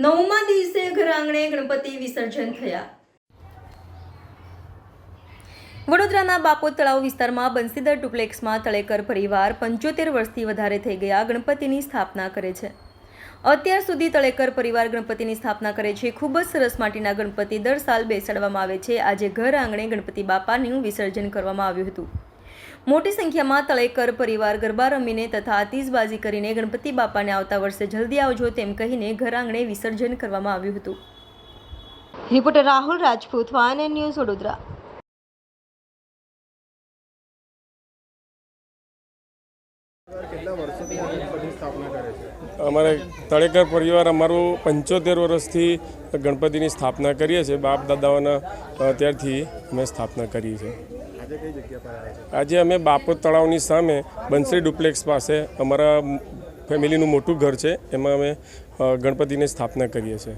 નવમા દિવસે ઘર આંગણે ગણપતિ વિસર્જન થયા। વડોદરાના બાપોદ તળાવ વિસ્તારમાં બંસીદર ડુપ્લેક્સમાં તળેકર પરિવાર 75 વર્ષથી વધારે થઈ ગયા ગણપતિની સ્થાપના કરે છે। અત્યાર સુધી તળેકર પરિવાર ગણપતિની સ્થાપના કરે છે। ખૂબ જ સરસ માટીના ગણપતિ દર સાલ બેસાડવામાં આવે છે। આજે ઘર આંગણે ગણપતિ બાપાનું વિસર્જન કરવામાં આવ્યું હતું। મોટી સંખ્યામાં તળેકર પરિવાર ગરબા રમીને તથા આતિશબાજી કરીને ગણપતિ બાપાને આવતા વર્ષે જલ્દી આવજો તેમ કહીને ઘર આંગણે વિસર્જન કરવામાં આવ્યું હતું। Reporter Rahul Rajput, van news, Vadodara. અમારે તળેકર પરિવાર અમારું 75 વર્ષથી ગણપતિની સ્થાપના કરીએ છીએ। બાપ દાદાઓના ત્યારથી અમે સ્થાપના કરી છે। આજે અમે બાપોદ તળાવની સામે બંસરી ડુપ્લેક્સ પાસે અમારા ફેમિલીનું મોટું ઘર છે, એમાં અમે ગણપતિની સ્થાપના કરીએ છીએ।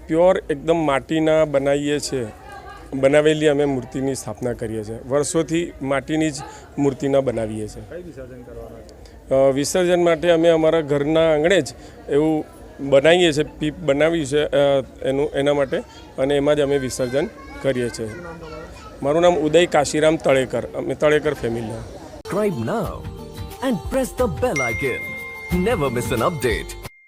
પ્યોર એકદમ માટીના બનાવીએ છીએ, બનાવેલી અમે મૂર્તિની સ્થાપના કરીએ છીએ। વર્ષોથી માટીની જ મૂર્તિના બનાવીએ છીએ। વિસર્જન માટે અમે અમારા ઘરના આંગણે જ એવું બનાવીએ છીએ, પીપ બનાવ્યું છે એના માટે, અને એમાં જ અમે વિસર્જન કરીએ છીએ। મારું નામ ઉદય કાશીરામ તળેકર, અમે તળેકર family. Subscribe now and press the bell icon. Never miss an update.